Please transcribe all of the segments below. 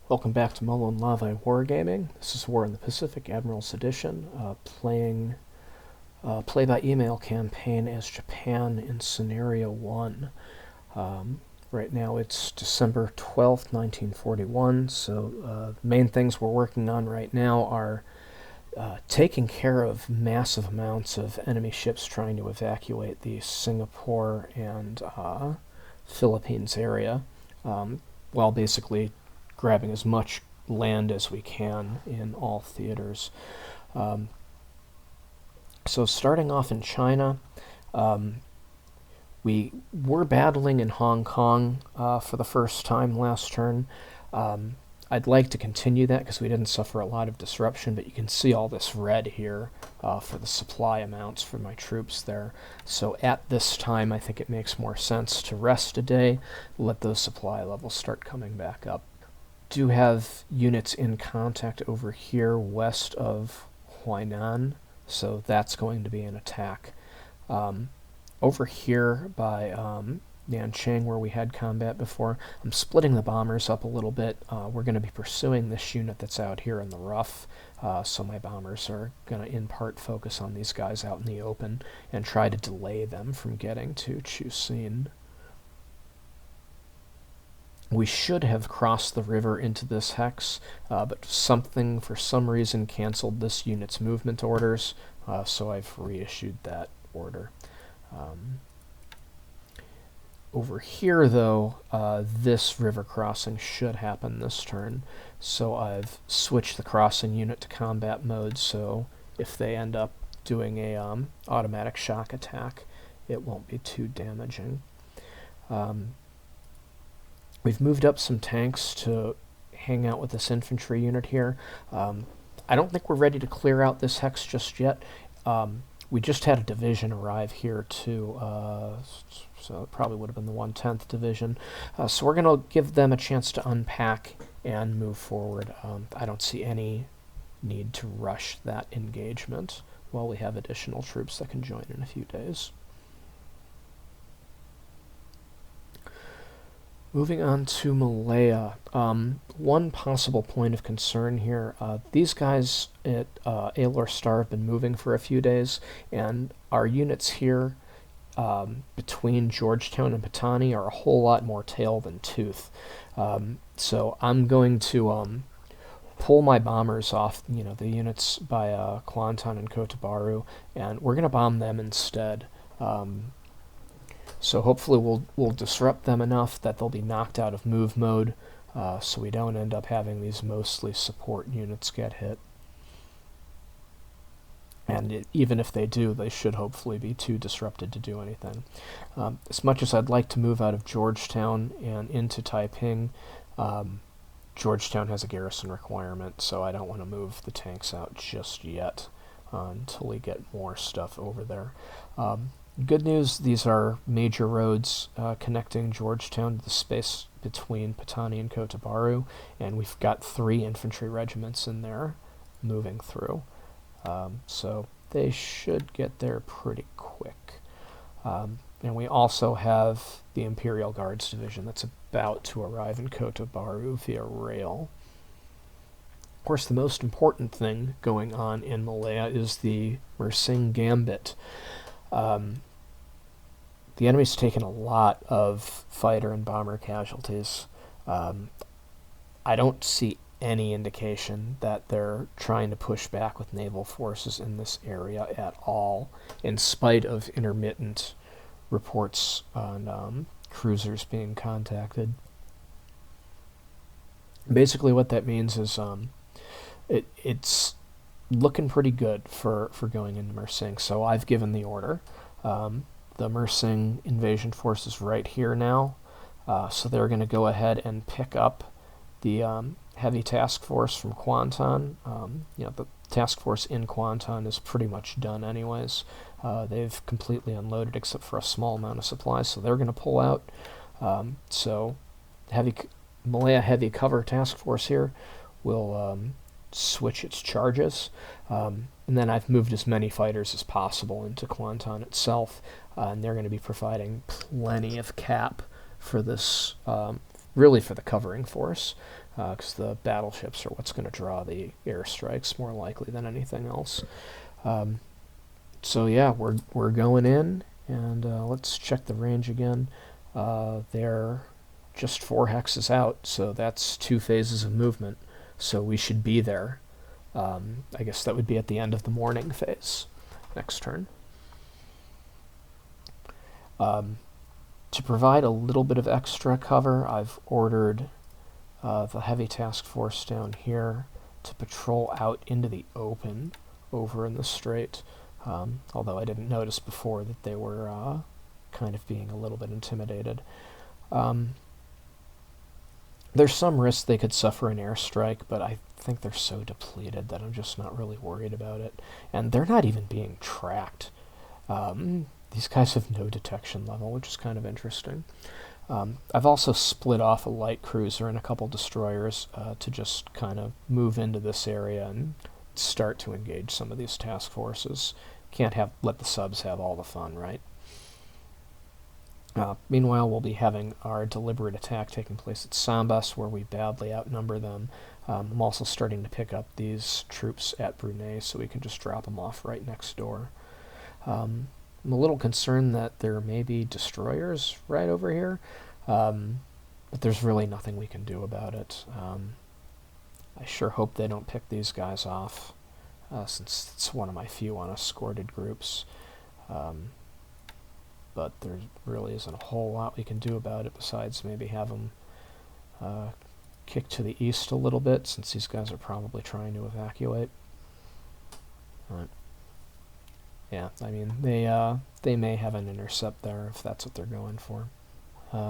Welcome back to Mullow and Lava Wargaming. This is War in the Pacific, Admiral's Edition, playing play-by-email campaign as Japan in Scenario 1. Right now it's December 12th, 1941, so the main things we're working on right now are taking care of massive amounts of enemy ships trying to evacuate the Singapore and Philippines area, while basically grabbing as much land as we can in all theaters. So starting off in China, we were battling in Hong Kong for the first time last turn. I'd like to continue that because we didn't suffer a lot of disruption, but you can see all this red here for the supply amounts for my troops there. So at this time, I think it makes more sense to rest a day, let those supply levels start coming back up. Do have units in contact over here west of Huainan, so that's going to be an attack. Over here by Nanchang, where we had combat before, I'm splitting the bombers up a little bit. We're going to be pursuing this unit that's out here in the rough, so my bombers are going to in part focus on these guys out in the open and try to delay them from getting to Chusin. We should have crossed the river into this hex, but something, for some reason, canceled this unit's movement orders, so I've reissued that order. Over here, though, this river crossing should happen this turn, so I've switched the crossing unit to combat mode, so if they end up doing a automatic shock attack, it won't be too damaging. We've moved up some tanks to hang out with this infantry unit here. I don't think we're ready to clear out this hex just yet. We just had a division arrive here too, so it probably would have been the 110th Division. So we're going to give them a chance to unpack and move forward. I don't see any need to rush that engagement while we have additional troops that can join in a few days. Moving on to Malaya, one possible point of concern here, these guys at Aylor Star have been moving for a few days, and our units here between Georgetown and Patani are a whole lot more tail than tooth. So I'm going to pull my bombers off, the units by Kuantan and Kotabaru, and we're going to bomb them instead. So hopefully we'll disrupt them enough that they'll be knocked out of move mode, so we don't end up having these mostly support units get hit. And even if they do, they should hopefully be too disrupted to do anything. As much as I'd like to move out of Georgetown and into Taiping, Georgetown has a garrison requirement, so I don't want to move the tanks out just yet until we get more stuff over there. Good news, these are major roads connecting Georgetown to the space between Patani and Kotabaru, and we've got 3 infantry regiments in there moving through. So they should get there pretty quick. And we also have the Imperial Guards Division that's about to arrive in Kotabaru via rail. Of course, the most important thing going on in Malaya is the Mersing Gambit. The enemy's taken a lot of fighter and bomber casualties. I don't see any indication that they're trying to push back with naval forces in this area at all, in spite of intermittent reports on cruisers being contacted. Basically what that means is it's looking pretty good for going into Mersing, so I've given the order. The Mersing invasion force is right here now, so they're going to go ahead and pick up the heavy task force from Kuantan. The task force in Kuantan is pretty much done anyways. They've completely unloaded except for a small amount of supplies, so they're going to pull out. So Malaya Heavy Cover Task Force here will switch its charges. And then I've moved as many fighters as possible into Kuantan itself, and they're going to be providing plenty of cap for this, really for the covering force. because the battleships are what's going to draw the airstrikes more likely than anything else. So yeah, we're going in, and let's check the range again. They're just 4 hexes out, so that's 2 phases of movement. So we should be there. I guess that would be at the end of the morning phase next turn. To provide a little bit of extra cover, I've ordered the heavy task force down here to patrol out into the open over in the strait, although I didn't notice before that they were kind of being a little bit intimidated. There's some risk they could suffer an airstrike, but I think they're so depleted that I'm just not really worried about it. And they're not even being tracked. These guys have no detection level, which is kind of interesting. I've also split off a light cruiser and a couple destroyers to just kind of move into this area and start to engage some of these task forces. Can't let the subs have all the fun, right? Meanwhile, we'll be having our deliberate attack taking place at Sambas, where we badly outnumber them. I'm also starting to pick up these troops at Brunei, so we can just drop them off right next door. I'm a little concerned that there may be destroyers right over here, but there's really nothing we can do about it. I sure hope they don't pick these guys off, since it's one of my few unescorted groups. But there really isn't a whole lot we can do about it besides maybe have them kick to the east a little bit, since these guys are probably trying to evacuate. Yeah, I mean, they may have an intercept there if that's what they're going for.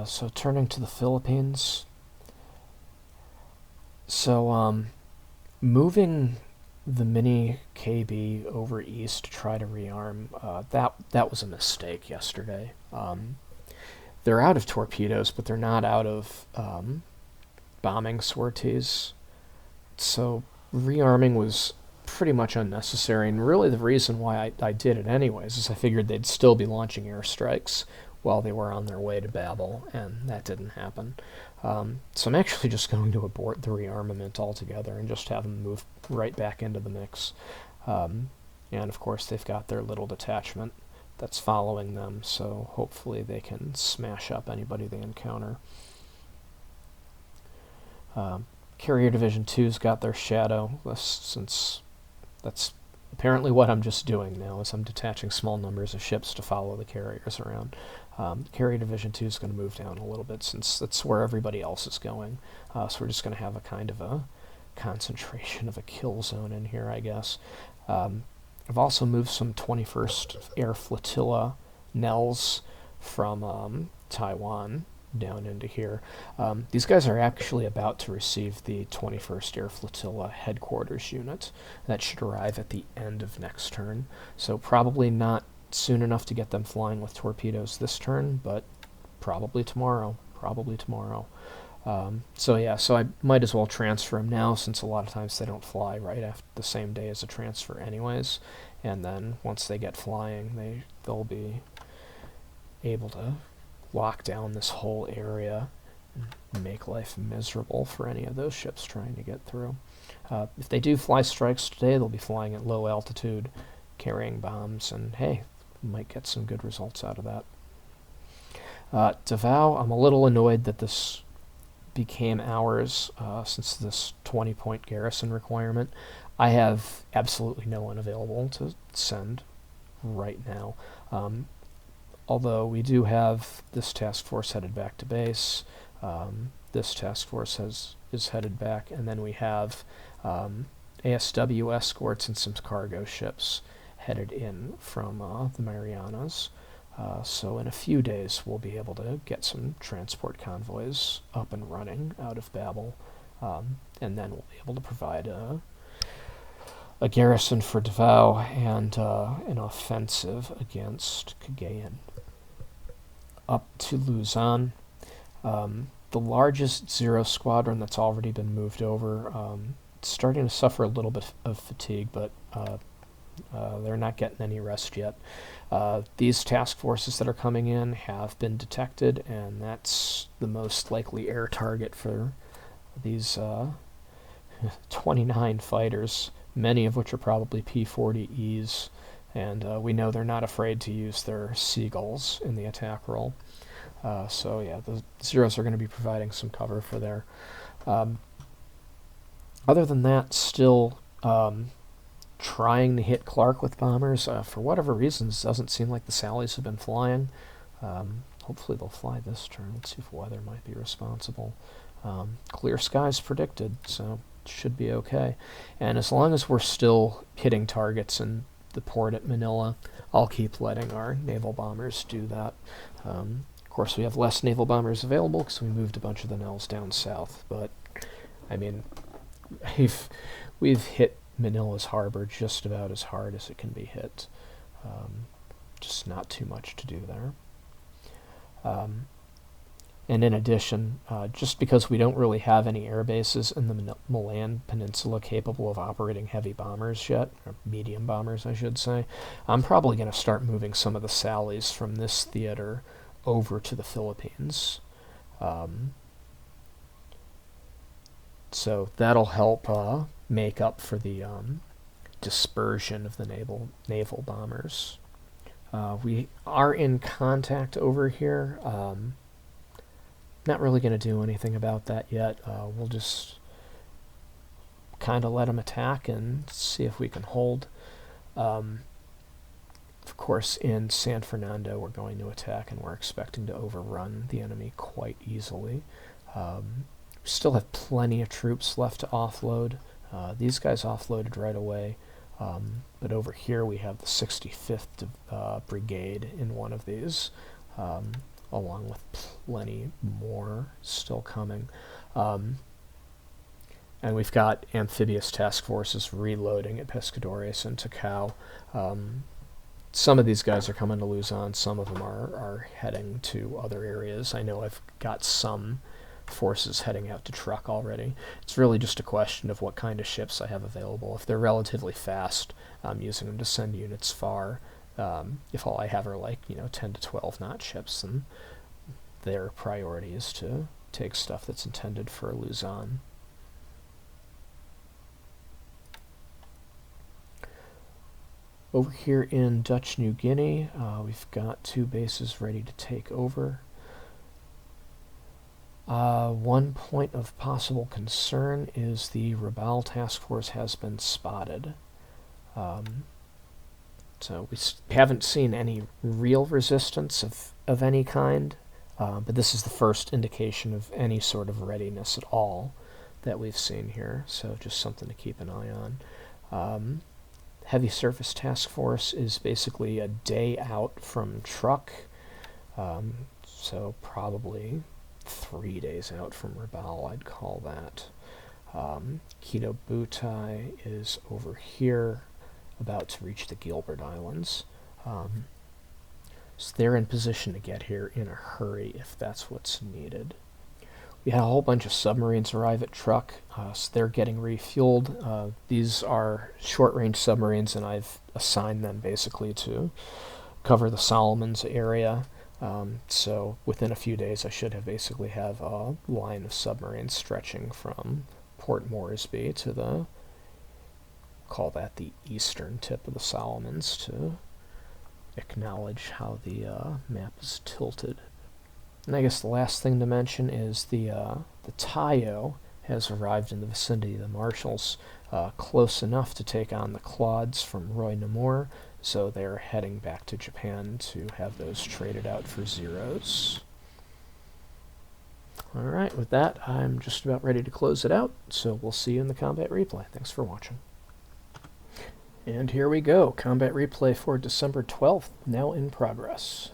So turning to the Philippines. So moving the mini KB over east to try to rearm, that was a mistake yesterday. They're out of torpedoes, but they're not out of bombing sorties. So rearming was pretty much unnecessary, and really the reason why I did it anyways is I figured they'd still be launching airstrikes while they were on their way to Babel, and that didn't happen. So I'm actually just going to abort the rearmament altogether and just have them move right back into the mix. And of course they've got their little detachment that's following them, so hopefully they can smash up anybody they encounter. Carrier Division 2's got their shadow, since that's apparently what I'm just doing now, is I'm detaching small numbers of ships to follow the carriers around. Carrier Division 2 is going to move down a little bit, since that's where everybody else is going. So we're just going to have a kind of a concentration of a kill zone in here, I guess. I've also moved some 21st Air Flotilla Nels from Taiwan down into here. These guys are actually about to receive the 21st Air Flotilla headquarters unit. That should arrive at the end of next turn, so probably not soon enough to get them flying with torpedoes this turn, but probably tomorrow. So yeah, so I might as well transfer them now, since a lot of times they don't fly right after the same day as a transfer anyways, and then once they get flying, they'll be able to lock down this whole area and make life miserable for any of those ships trying to get through. If they do fly strikes today, they'll be flying at low altitude, carrying bombs, and hey, might get some good results out of that. Davao, I'm a little annoyed that this became ours, since this 20-point garrison requirement. I have absolutely no one available to send right now. Although we do have this task force headed back to base, this task force is headed back, and then we have ASW escorts and some cargo ships headed in from the Marianas. So in a few days we'll be able to get some transport convoys up and running out of Babel, and then we'll be able to provide a garrison for Davao and an offensive against Cagayan. Up to Luzon, the largest Zero squadron that's already been moved over, it's starting to suffer a little bit of fatigue, but they're not getting any rest yet. These task forces that are coming in have been detected, and that's the most likely air target for these 29 fighters, many of which are probably P-40Es, and we know they're not afraid to use their seagulls in the attack roll. So yeah, the Zeros are going to be providing some cover for there. Other than that, still trying to hit Clark with bombers. For whatever reasons, doesn't seem like the Sallies have been flying. Hopefully they'll fly this turn. Let's see if weather might be responsible. Clear skies predicted, so should be okay. And as long as we're still hitting targets in the port at Manila, I'll keep letting our naval bombers do that. Of course, we have less naval bombers available because we moved a bunch of the Nels down south, but I mean, we've hit Manila's harbor just about as hard as it can be hit. Just not too much to do there. And in addition, just because we don't really have any air bases in the Milan Peninsula capable of operating heavy bombers yet, or medium bombers I should say, I'm probably going to start moving some of the Sallies from this theater over to the Philippines. So that'll help make up for the dispersion of the naval bombers. We are in contact over here. Not really going to do anything about that yet. We'll just kind of let them attack and see if we can hold. Of course, in San Fernando, we're going to attack, and we're expecting to overrun the enemy quite easily. We still have plenty of troops left to offload. These guys offloaded right away. But over here we have the 65th Brigade in one of these, along with plenty more still coming. And we've got amphibious task forces reloading at Pescadores and Tacao. Some of these guys are coming to Luzon, some of them are heading to other areas. I know I've got some forces heading out to Truk already. It's really just a question of what kind of ships I have available. If they're relatively fast, I'm using them to send units far. If all I have are 10 to 12 knot ships, then their priority is to take stuff that's intended for Luzon. Over here in Dutch New Guinea, we've got 2 bases ready to take over. One point of possible concern is the Rabaul task force has been spotted. So we haven't seen any real resistance of any kind, but this is the first indication of any sort of readiness at all that we've seen here, so just something to keep an eye on. Heavy Surface Task Force is basically a day out from Truk, so probably 3 days out from Rabaul, I'd call that. Kido Butai is over here, about to reach the Gilbert Islands. So they're in position to get here in a hurry if that's what's needed. We had a whole bunch of submarines arrive at Truk, so they're getting refueled. These are short-range submarines, and I've assigned them basically to cover the Solomons area. So within a few days, I should basically have a line of submarines stretching from Port Moresby to call that the eastern tip of the Solomons, to acknowledge how the map is tilted. And I guess the last thing to mention is the Tayo has arrived in the vicinity of the Marshalls, close enough to take on the Claudes from Roy Namur, so they're heading back to Japan to have those traded out for Zeros. Alright, with that, I'm just about ready to close it out, so we'll see you in the combat replay. Thanks for watching. And here we go, combat replay for December 12th, now in progress.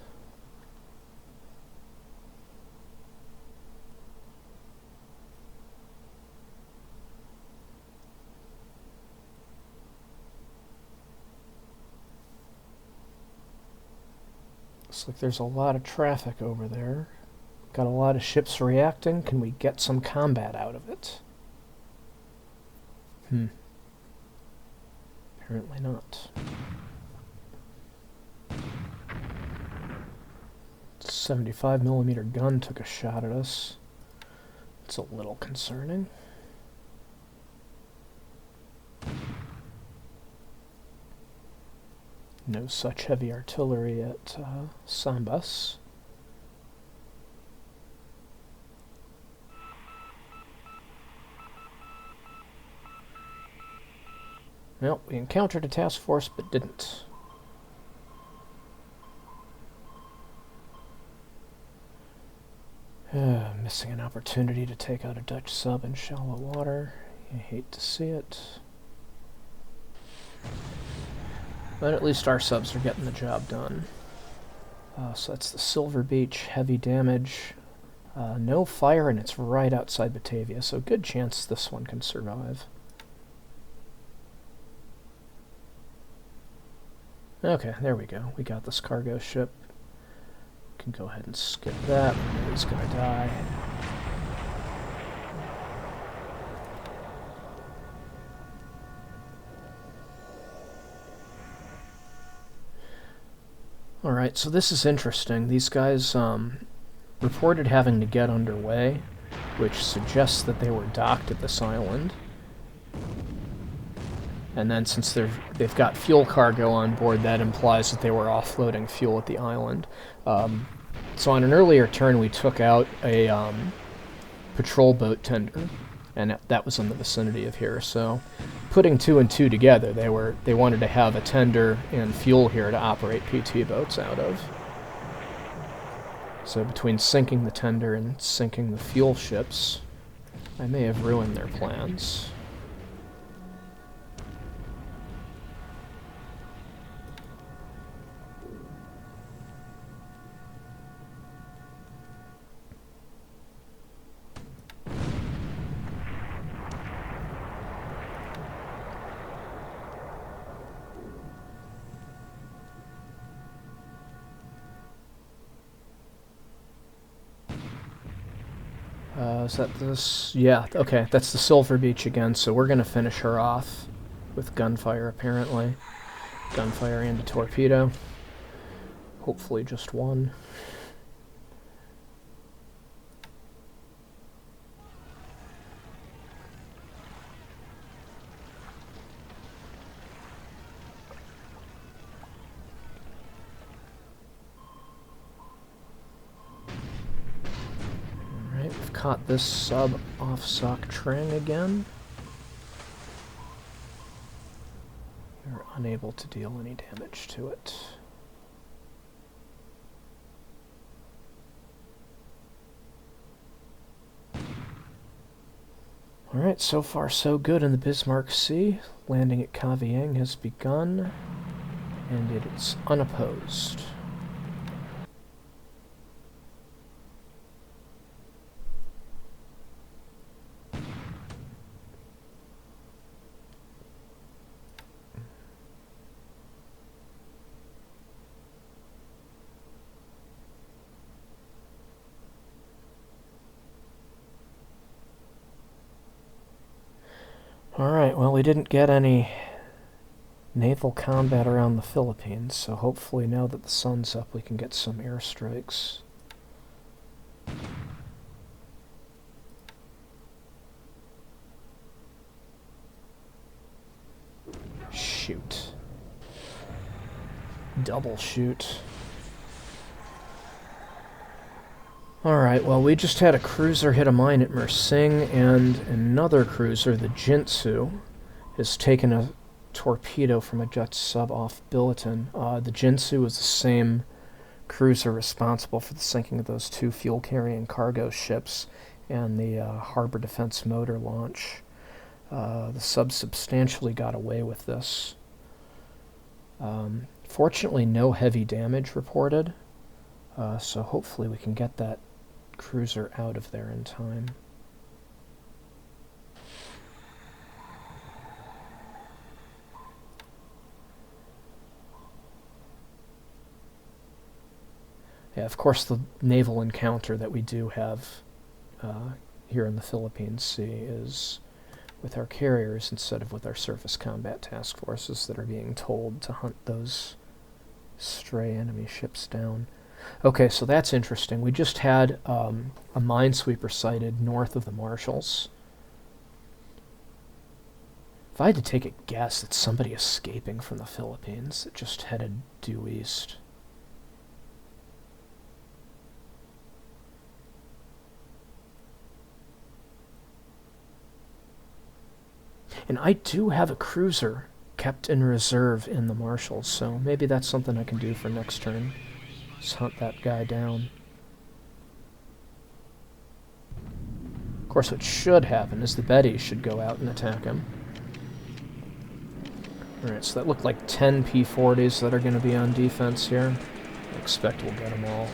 Looks like there's a lot of traffic over there. Got a lot of ships reacting. Can we get some combat out of it? Apparently not. 75mm gun took a shot at us. Let's That's a little concerning. No such heavy artillery at Sambas. Well, we encountered a task force, but didn't. Missing an opportunity to take out a Dutch sub in shallow water. I hate to see it. But at least our subs are getting the job done. So that's the Silver Beach, heavy damage. No fire, and it's right outside Batavia, so good chance this one can survive. Okay, there we go. We got this cargo ship. Can go ahead and skip that. He's gonna die. Alright, so this is interesting. These guys reported having to get underway, which suggests that they were docked at this island. And then since they've got fuel cargo on board, that implies that they were offloading fuel at the island. So on an earlier turn, we took out a patrol boat tender, and that was in the vicinity of here. So putting 2 and 2 together, they wanted to have a tender and fuel here to operate PT boats out of. So between sinking the tender and sinking the fuel ships, I may have ruined their plans. Is that this? Yeah, okay, that's the Silver Beach again, so we're going to finish her off with gunfire, apparently. Gunfire and a torpedo. Hopefully just one. Caught this sub off Sock Trang again. We're unable to deal any damage to it. Alright, so far so good in the Bismarck Sea. Landing at Kavieng has begun, and it is unopposed. Alright, well, we didn't get any naval combat around the Philippines, so hopefully now that the sun's up we can get some airstrikes. Shoot. Double shoot. Alright, well, we just had a cruiser hit a mine at Mersing, and another cruiser, the Jinsu, has taken a torpedo from a Dutch sub off Billiton. The Jinsu was the same cruiser responsible for the sinking of those 2 fuel-carrying cargo ships and the harbor defense motor launch. The sub substantially got away with this. Fortunately, no heavy damage reported, so hopefully we can get that cruiser out of there in time. Yeah, of course the naval encounter that we do have here in the Philippines Sea is with our carriers instead of with our surface combat task forces that are being told to hunt those stray enemy ships down. Okay, so that's interesting. We just had a minesweeper sighted north of the Marshalls. If I had to take a guess, it's somebody escaping from the Philippines that just headed due east. And I do have a cruiser kept in reserve in the Marshalls, so maybe that's something I can do for next turn. Just hunt that guy down. Of course, what should happen is the Betty should go out and attack him. Alright, so that looked like 10 P-40s that are going to be on defense here. I expect we'll get them all.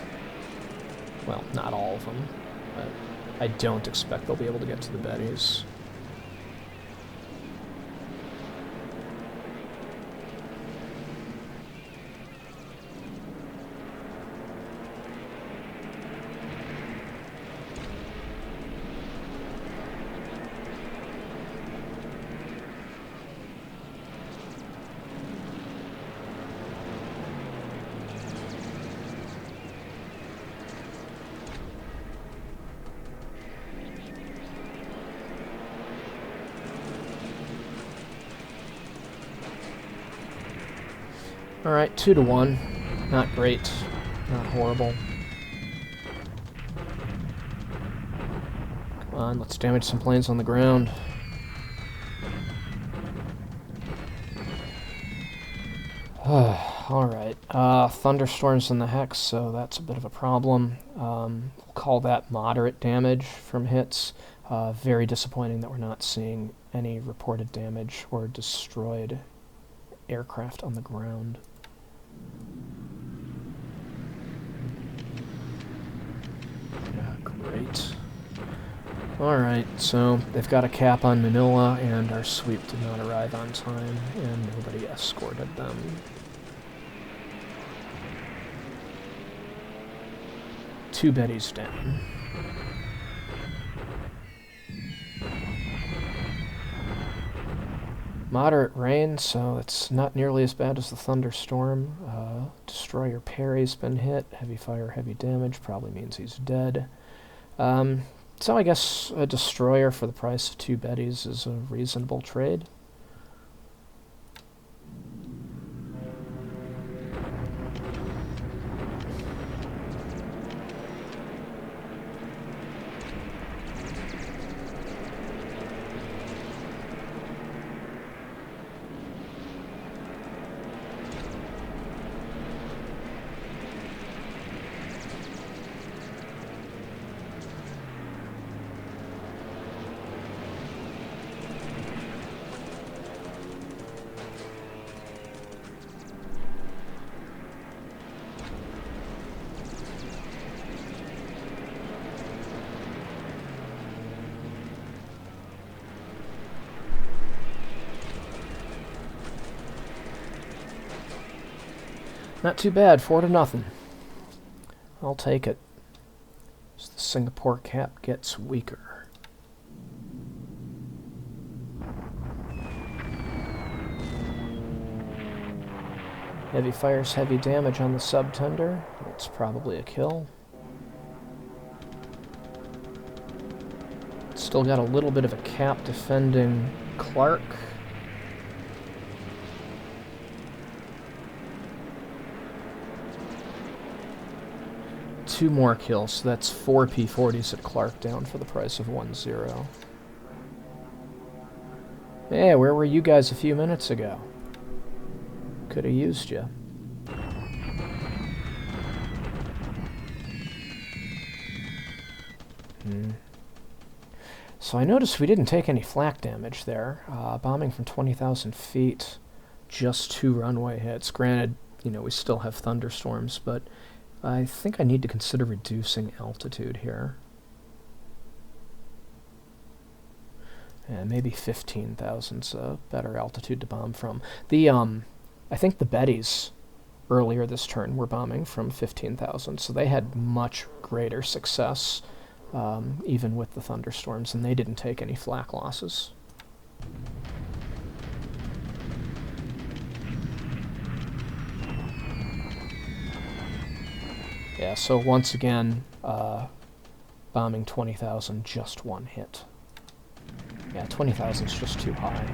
Well, not all of them, but I don't expect they'll be able to get to the Bettys. Alright, 2-1. Not great. Not horrible. Come on, let's damage some planes on the ground. Alright, thunderstorms in the Hex, so that's a bit of a problem. We'll call that moderate damage from hits. Very disappointing that we're not seeing any reported damage or destroyed aircraft on the ground. Yeah, great. Alright, so they've got a cap on Manila, and our sweep did not arrive on time, and nobody escorted them. Two Bettys down. Moderate rain, so it's not nearly as bad as the thunderstorm. Destroyer Perry's been hit. Heavy fire, heavy damage. Probably means he's dead. So I guess a destroyer for the price of 2 Bettys is a reasonable trade. Not too bad, 4-0. I'll take it. As the Singapore cap gets weaker. Heavy fires heavy damage on the subtender. It's probably a kill. Still got a little bit of a cap defending Clark. Two more kills, so that's 4 P-40s at Clark down for the price of 1-0. Hey, where were you guys a few minutes ago? Could have used you. So I noticed we didn't take any flak damage there. Bombing from 20,000 feet, just 2 runway hits. Granted, you know, we still have thunderstorms, but I think I need to consider reducing altitude here. And maybe 15,000's a better altitude to bomb from. I think the Bettys earlier this turn were bombing from 15,000, so they had much greater success, even with the thunderstorms, and they didn't take any flak losses. Yeah, so once again, bombing 20,000, just one hit. Yeah, 20,000 is just too high.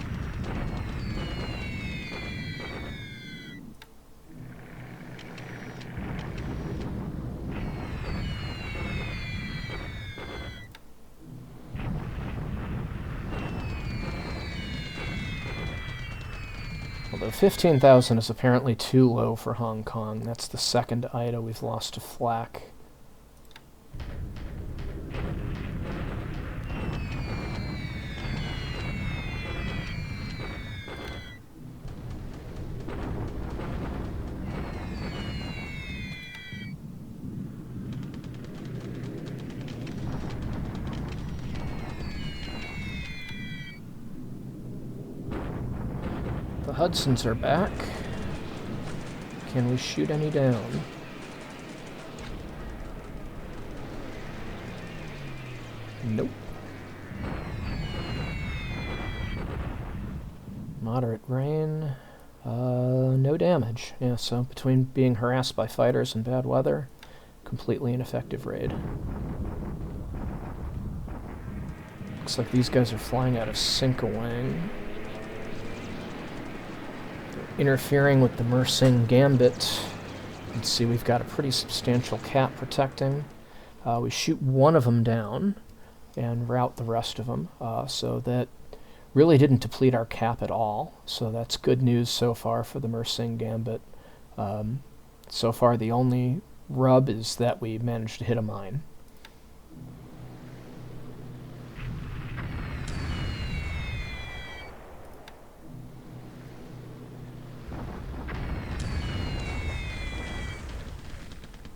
Although 15,000 is apparently too low for Hong Kong. That's the second IDA we've lost to flak. The Hudsons are back. Can we shoot any down? Nope. Moderate rain. No damage. Yeah, so between being harassed by fighters and bad weather, completely ineffective raid. Looks like these guys are flying out of Sinkawang. Interfering with the Mersing Gambit. You can see we've got a pretty substantial cap protecting. We shoot one of them down and rout the rest of them, so that really didn't deplete our cap at all. So that's good news so far for the Mersing Gambit. So far the only rub is that we managed to hit a mine.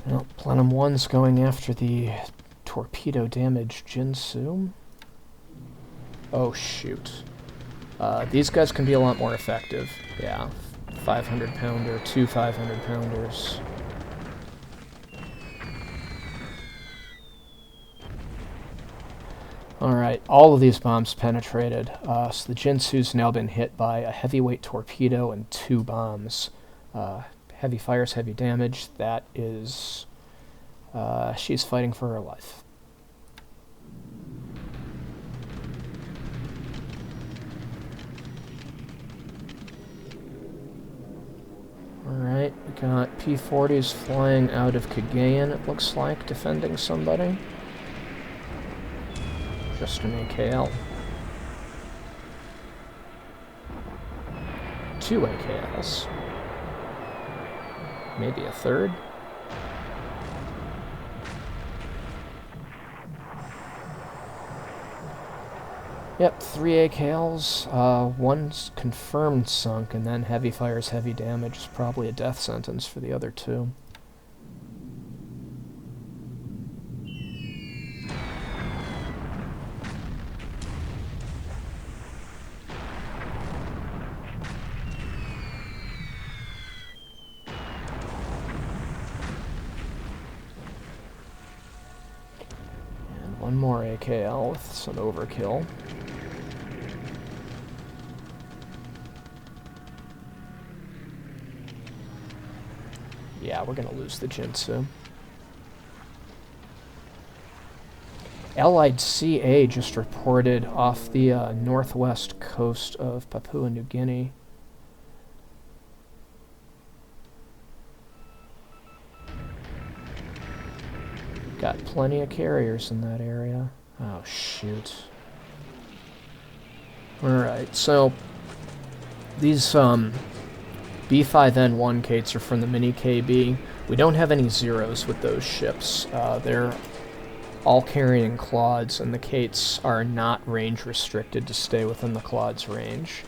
Well, Plenum 1's going after the torpedo-damaged Jinsu. Oh, shoot. These guys can be a lot more effective. Yeah, 500-pounder, 2 500-pounders. Alright, all of these bombs penetrated. So the Jinsu's now been hit by a heavyweight torpedo and 2 bombs. Heavy fires, heavy damage. That is... she's fighting for her life. Alright, we got P-40s flying out of Cagayan, it looks like, defending somebody. Just an AKL. 2 AKLs. Maybe a third? Yep, 3 AKLs, 1's confirmed sunk, and then heavy fires, heavy damage is probably a death sentence for the other 2. And 1 more AKL with some overkill. Yeah, we're gonna lose the Jinsu. Allied CA just reported off the northwest coast of Papua New Guinea. Got plenty of carriers in that area. Oh, shoot. Alright, so these B5N1 Kates are from the mini KB. We don't have any zeros with those ships. They're all carrying Claudes, and the Kates are not range restricted to stay within the Claude's range.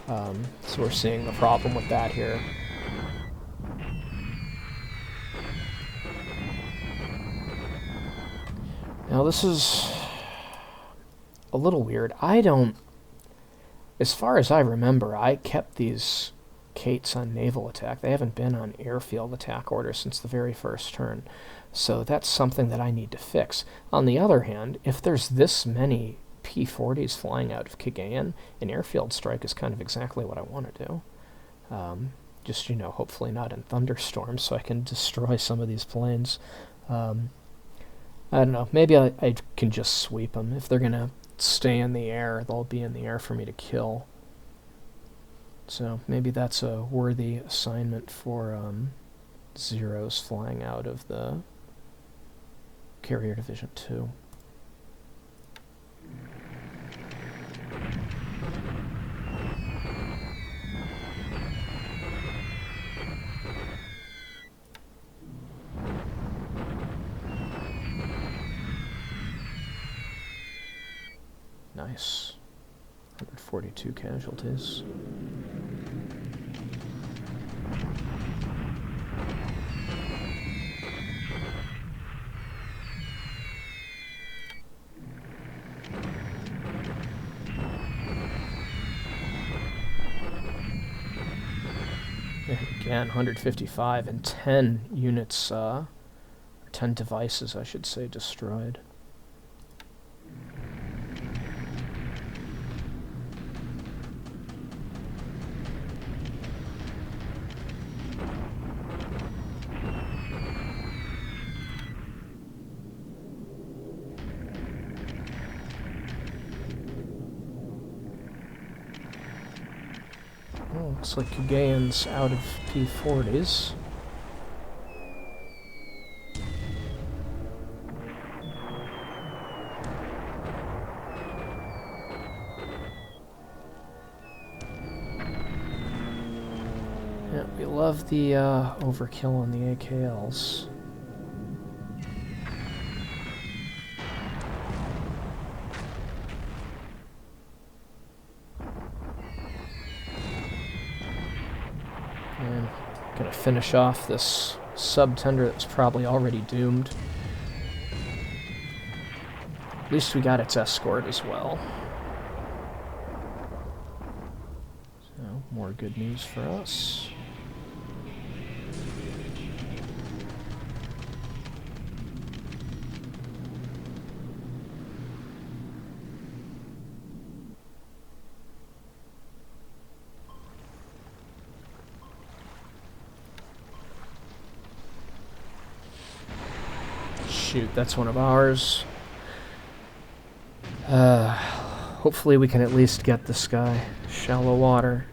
So we're seeing the problem with that here. Now this is a little weird. As far as I remember, I kept these Kates on naval attack. They haven't been on airfield attack order since the very first turn. So that's something that I need to fix. On the other hand, if there's this many P-40s flying out of Cagayan, an airfield strike is kind of exactly what I want to do. Just, hopefully not in thunderstorms, so I can destroy some of these planes. I don't know. Maybe I can just sweep them. If they're going to stay in the air, they'll be in the air for me to kill. So maybe that's a worthy assignment for Zeros flying out of the Carrier Division 2. Nice. 142 casualties. Again, 155 and 10 units, 10 devices, I should say, destroyed. Oh, looks like Kugayan's out of P-40s. Yeah, we love the overkill on the AKLs. And gonna finish off this sub-tender that's probably already doomed. At least we got its escort as well. So, more good news for us. Shoot, that's one of ours. Hopefully we can at least get this guy. Shallow water.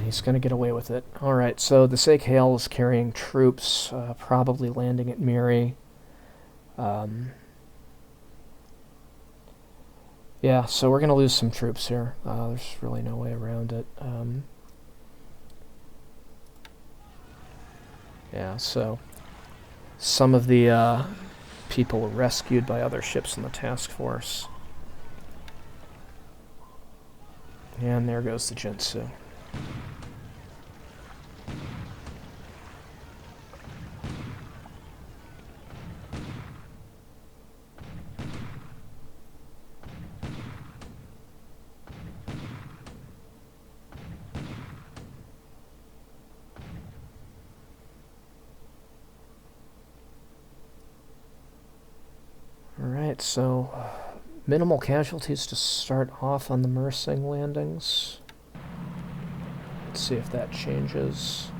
He's gonna get away with it. Alright, so this AKL is carrying troops, probably landing at Miri. Yeah, so we're going to lose some troops here. There's really no way around it. Yeah, so some of the people were rescued by other ships in the task force. And there goes the Jinsu. Alright, so minimal casualties to start off on the Mersing landings. Let's see if that changes.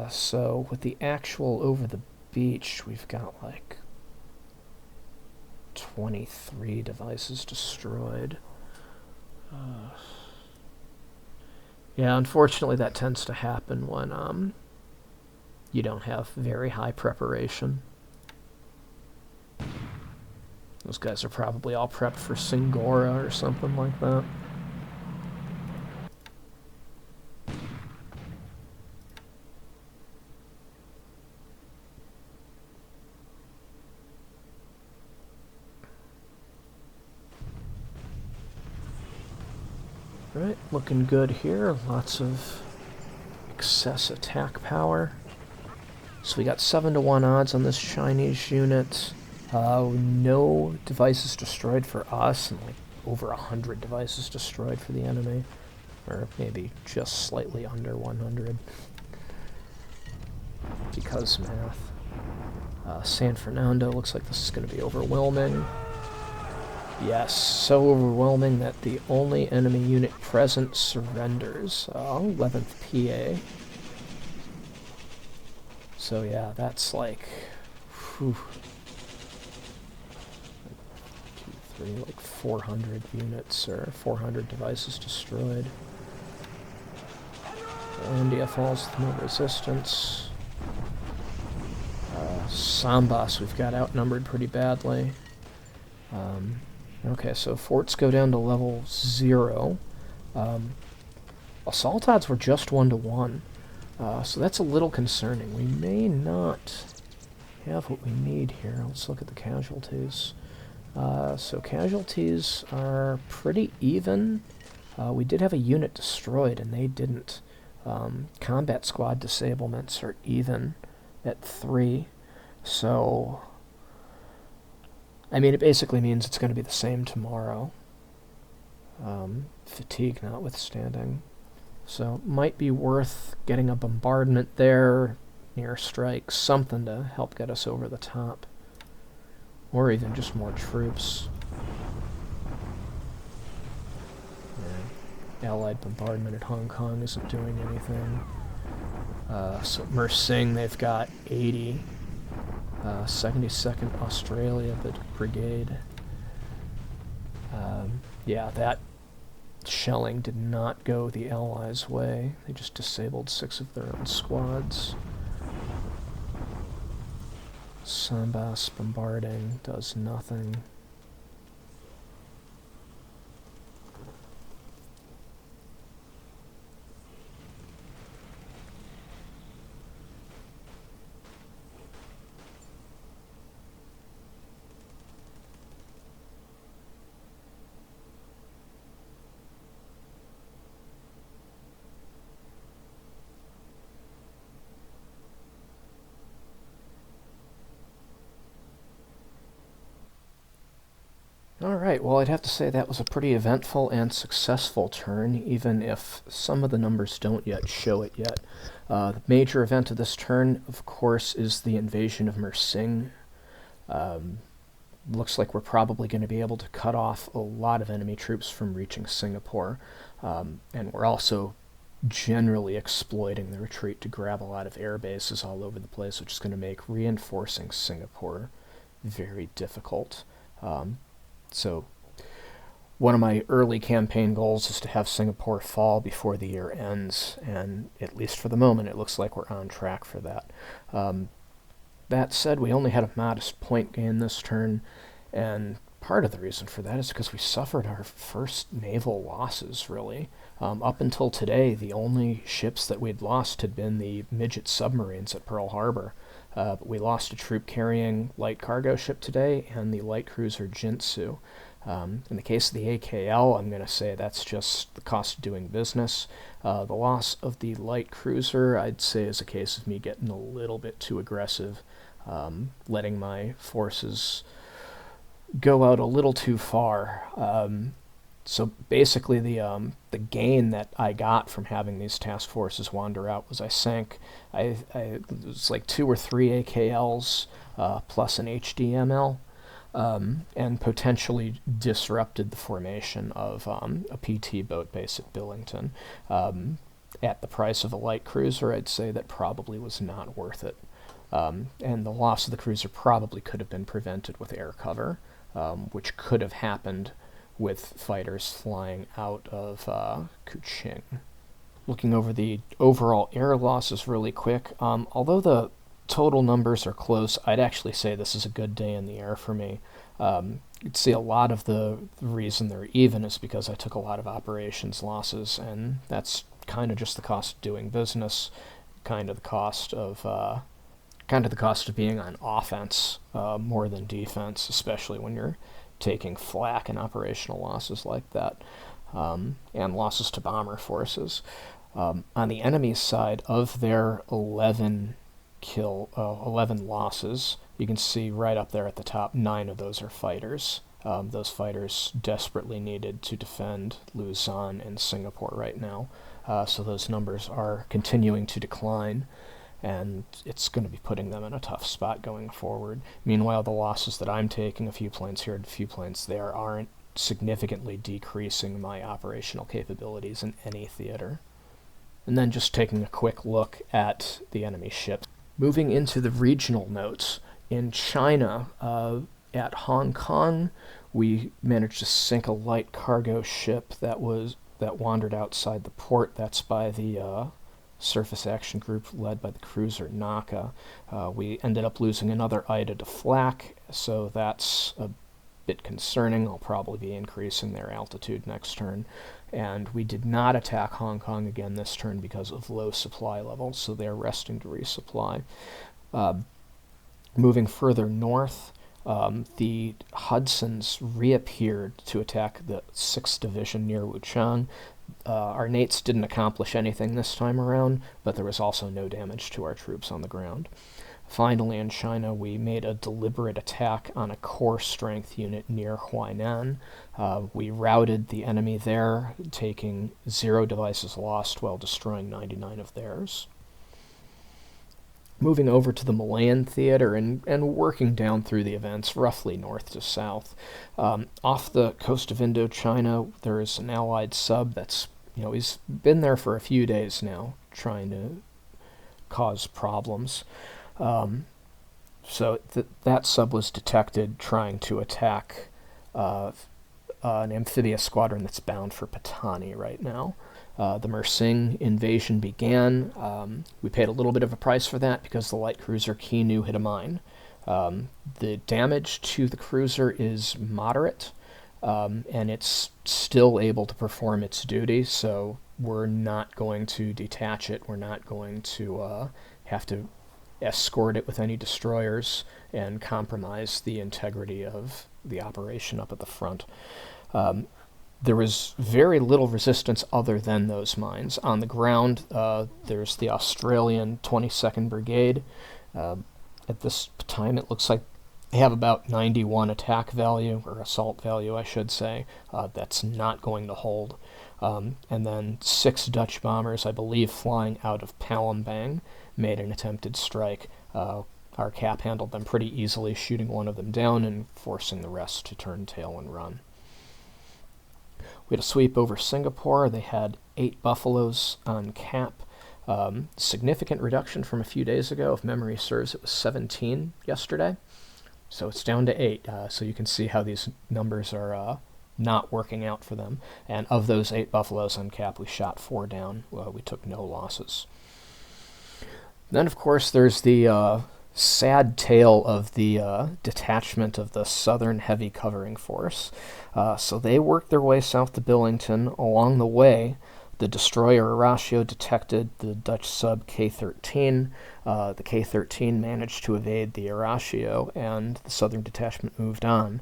So with the actual over the beach, we've got like 23 devices destroyed. Yeah, unfortunately that tends to happen when you don't have very high preparation. Those guys are probably all prepped for Singora or something like that. Right, looking good here. Lots of excess attack power. So we got 7-to-1 odds on this Chinese unit. No devices destroyed for us, and like over 100 devices destroyed for the enemy. Or maybe just slightly under 100. because math. San Fernando looks like this is going to be overwhelming. Yes, so overwhelming that the only enemy unit present surrenders. 11th PA. So yeah, that's like, whew, 2, 3, like 400 units or 400 devices destroyed. India falls with no resistance. Sambas, we've got outnumbered pretty badly. Okay, so forts go down to level 0. Assault odds were just 1 to 1. So that's a little concerning. We may not have what we need here. Let's look at the casualties. So casualties are pretty even. We did have a unit destroyed, and they didn't. Combat squad disablements are even at 3. So, I mean, it basically means it's going to be the same tomorrow. Fatigue notwithstanding. So, might be worth getting a bombardment there, near strike, something to help get us over the top. Or even just more troops. Yeah. Allied bombardment at Hong Kong isn't doing anything. So Mersing, they've got 80. 72nd Australia Brigade. Yeah, that shelling did not go the Allies' way. They just disabled 6 of their own squads. Sambas bombarding does nothing. Alright, well, I'd have to say that was a pretty eventful and successful turn, even if some of the numbers don't yet show it yet. The major event of this turn, of course, is the invasion of Mersing. Looks like we're probably going to be able to cut off a lot of enemy troops from reaching Singapore, and we're also generally exploiting the retreat to grab a lot of air bases all over the place, which is going to make reinforcing Singapore very difficult. So one of my early campaign goals is to have Singapore fall before the year ends, and at least for the moment it looks like we're on track for that. That said, we only had a modest point gain this turn, and part of the reason for that is because we suffered our first naval losses, really. Up until today, the only ships that we'd lost had been the midget submarines at Pearl Harbor. But we lost a troop-carrying light cargo ship today and the light cruiser Jinsu. In the case of the AKL, I'm going to say that's just the cost of doing business. The loss of the light cruiser, I'd say, is a case of me getting a little bit too aggressive, letting my forces go out a little too far. So basically the gain that I got from having these task forces wander out was I sank, it was like 2 or 3 AKLs plus an HDML, and potentially disrupted the formation of a PT boat base at Billington. At the price of a light cruiser, I'd say that probably was not worth it. And the loss of the cruiser probably could have been prevented with air cover, which could have happened with fighters flying out of Kuching. Looking over the overall air losses really quick, although the total numbers are close, I'd actually say this is a good day in the air for me. You'd see a lot of the reason they're even is because I took a lot of operations losses, and that's kind of just the cost of doing business, kind of the cost of being on offense more than defense, especially when you're taking flak and operational losses like that, and losses to bomber forces. On the enemy's side, of their 11 losses, you can see right up there at the top, 9 of those are fighters. Those fighters desperately needed to defend Luzon and Singapore right now, so those numbers are continuing to decline. and it's going to be putting them in a tough spot going forward. Meanwhile, the losses that I'm taking, a few planes here and a few planes there, aren't significantly decreasing my operational capabilities in any theater. And then just taking a quick look at the enemy ships. Moving into the regional notes, in China, at Hong Kong, we managed to sink a light cargo ship that wandered outside the port. That's by the surface action group led by the cruiser Naka. We ended up losing another Ida to flak, so that's a bit concerning. I'll probably be increasing their altitude next turn. And we did not attack Hong Kong again this turn because of low supply levels, so they're resting to resupply. Moving further north, the Hudsons reappeared to attack the 6th Division near Wuchang. Our Nates didn't accomplish anything this time around, but there was also no damage to our troops on the ground. Finally, in China, we made a deliberate attack on a core strength unit near Huainan. We routed the enemy there, taking 0 devices lost while destroying 99 of theirs. Moving over to the Malayan theater and working down through the events, roughly north to south. Off the coast of Indochina, there is an Allied sub that's, he's been there for a few days now, trying to cause problems. So that sub was detected trying to attack an amphibious squadron that's bound for Patani right now. The Mersing invasion began. We paid a little bit of a price for that because the light cruiser Kinu hit a mine. The damage to the cruiser is moderate, and it's still able to perform its duty, so we're not going to detach it. We're not going to have to escort it with any destroyers and compromise the integrity of the operation up at the front. There was very little resistance other than those mines. On the ground, there's the Australian 22nd Brigade. At this time, it looks like they have about 91 attack value, or assault value, I should say. That's not going to hold. And then 6 Dutch bombers, I believe, flying out of Palembang, made an attempted strike. Our cap handled them pretty easily, shooting one of them down and forcing the rest to turn tail and run. We had a sweep over Singapore. They had 8 Buffaloes on cap. Significant reduction from a few days ago. If memory serves, it was 17 yesterday. So it's down to 8. So you can see how these numbers are not working out for them. And of those 8 Buffaloes on cap, we shot 4 down. We took no losses. Then, of course, there's the sad tale of the detachment of the Southern Heavy Covering Force. So they worked their way south to Billington. Along the way, the destroyer Horatio detected the Dutch sub K-13. The K-13 managed to evade the Horatio, and the Southern detachment moved on.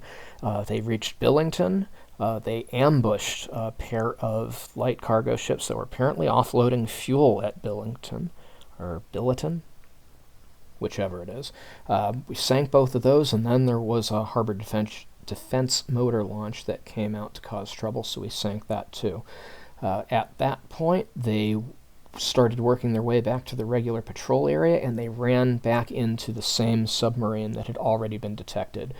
They reached Billington. They ambushed a pair of light cargo ships that were apparently offloading fuel at Billington, or Billiton, whichever it is. We sank both of those, and then there was a harbor defense motor launch that came out to cause trouble, so we sank that too. At that point, they started working their way back to the regular patrol area, and they ran back into the same submarine that had already been detected.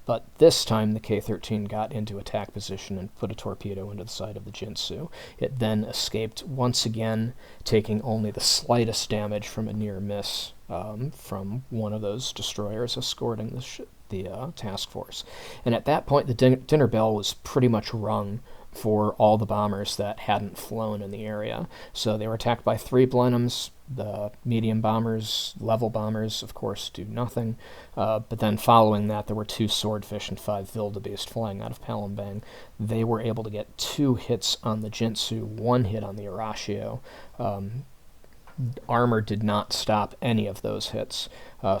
But this time, the K-13 got into attack position and put a torpedo into the side of the Jinsu. It then escaped once again, taking only the slightest damage from a near miss from one of those destroyers escorting the task force. And at that point, the dinner bell was pretty much rung for all the bombers that hadn't flown in the area. So they were attacked by 3 Blenheims. The medium bombers, level bombers, of course, do nothing. But then following that, there were 2 Swordfish and 5 Wildebeest flying out of Palembang. They were able to get 2 hits on the Jinsu, 1 hit on the Horatio. Armor did not stop any of those hits.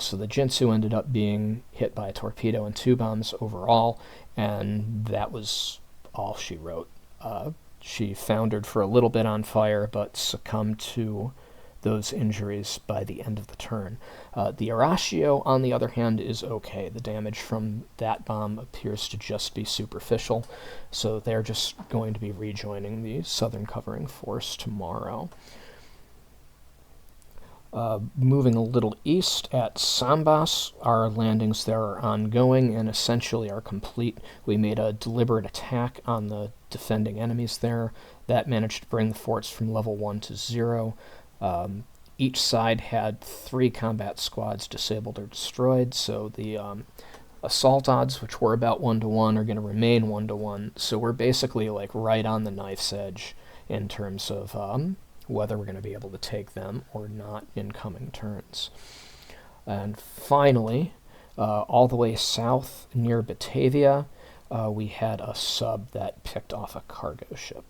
So the Jinsu ended up being hit by a torpedo and 2 bombs overall, and that was all she wrote. She foundered for a little bit on fire, but succumbed to those injuries by the end of the turn. The Horatio, on the other hand, is okay. The damage from that bomb appears to just be superficial, so they're just going to be rejoining the Southern Covering Force tomorrow. Moving a little east at Sambas, our landings there are ongoing and essentially are complete. We made a deliberate attack on the defending enemies there. That managed to bring the forts from level 1 to 0. Each side had 3 combat squads disabled or destroyed, so the assault odds, which were about 1-to-1, are going to remain 1-to-1. So we're basically like right on the knife's edge in terms of whether we're going to be able to take them or not in coming turns. And finally, all the way south near Batavia, we had a sub that picked off a cargo ship.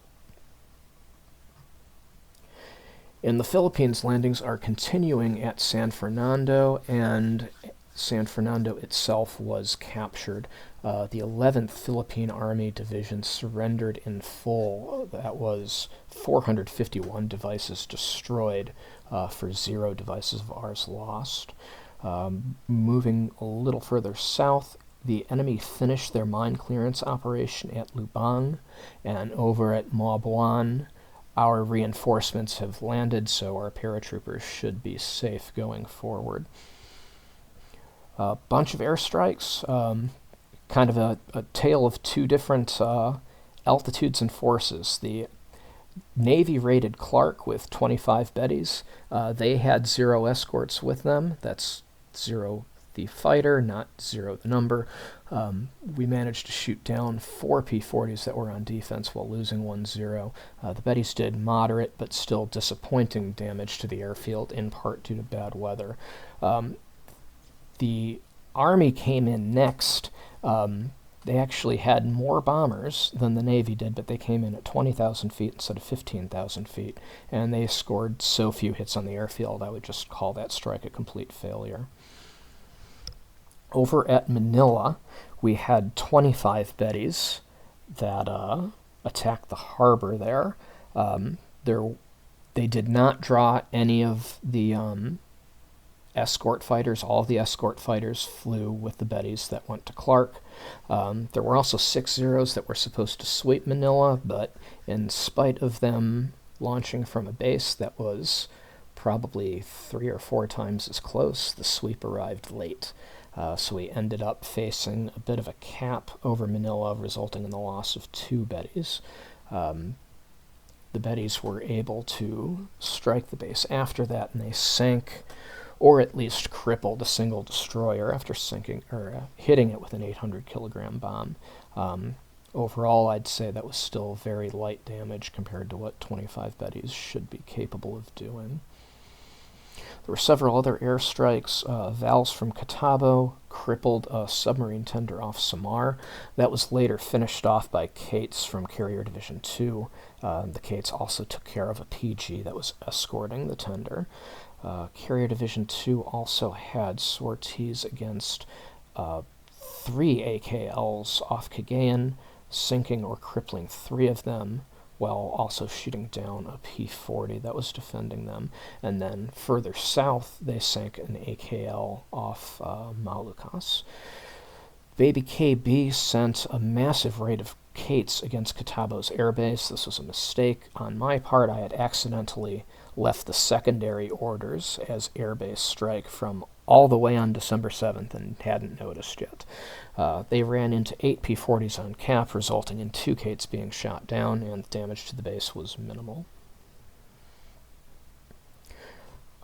In the Philippines, landings are continuing at San Fernando, and San Fernando itself was captured. The 11th Philippine Army Division surrendered in full. That was 451 devices destroyed for 0 devices of ours lost. Moving a little further south, the enemy finished their mine clearance operation at Lubang, and over at Mabuan, our reinforcements have landed, so our paratroopers should be safe going forward. A bunch of airstrikes, kind of a tale of 2 different altitudes and forces. The Navy raided Clark with 25 Bettys. They had 0 escorts with them. That's 0 the fighter, not 0 the number. We managed to shoot down 4 P-40s that were on defense while losing 1-0. The Bettys did moderate but still disappointing damage to the airfield, in part due to bad weather. The Army came in next. They actually had more bombers than the Navy did, but they came in at 20,000 feet instead of 15,000 feet, and they scored so few hits on the airfield, I would just call that strike a complete failure. Over at Manila, we had 25 Bettys that attacked the harbor there. They did not draw any of the escort fighters. All of the escort fighters flew with the Bettys that went to Clark. There were also 6 Zeros that were supposed to sweep Manila, but in spite of them launching from a base that was probably 3 or 4 times as close, the sweep arrived late. So we ended up facing a bit of a cap over Manila, resulting in the loss of 2 Bettys. The Bettys were able to strike the base after that, and they sank, or at least crippled, a single destroyer after sinking or hitting it with an 800-kilogram bomb. Overall, I'd say that was still very light damage compared to what 25 Bettys should be capable of doing. There were several other airstrikes. Vals from Catabo crippled a submarine tender off Samar. That was later finished off by Cates from Carrier Division 2. The Cates also took care of a PG that was escorting the tender. Carrier Division 2 also had sorties against 3 AKLs off Cagayan, sinking or crippling 3 of them, while also shooting down a P-40 that was defending them. And then further south, they sank an AKL off Malukas. Baby KB sent a massive raid of Cates against Catabo's airbase. This was a mistake on my part. I had accidentally left the secondary orders as airbase strike from all the way on December 7th and hadn't noticed yet. They ran into 8 P-40s on cap, resulting in 2 Cates being shot down, and the damage to the base was minimal.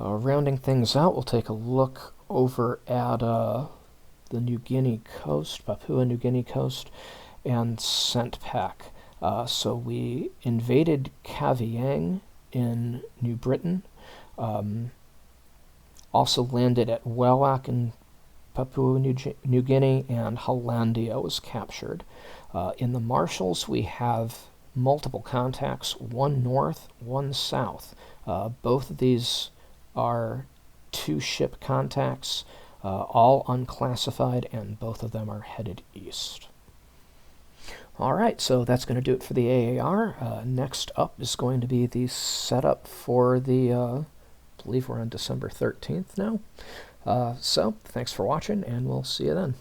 Rounding things out, we'll take a look over at the New Guinea coast, Papua New Guinea coast, and Sentpak. So we invaded Kavieng in New Britain, also landed at Wewak in Papua New Guinea, and Hollandia was captured. In the Marshalls, we have multiple contacts, 1 north, 1 south. Both of these are 2-ship contacts, all unclassified, and both of them are headed east. Alright, so that's going to do it for the AAR. Next up is going to be the setup for the, I believe we're on December 13th now. So, thanks for watching, and we'll see you then.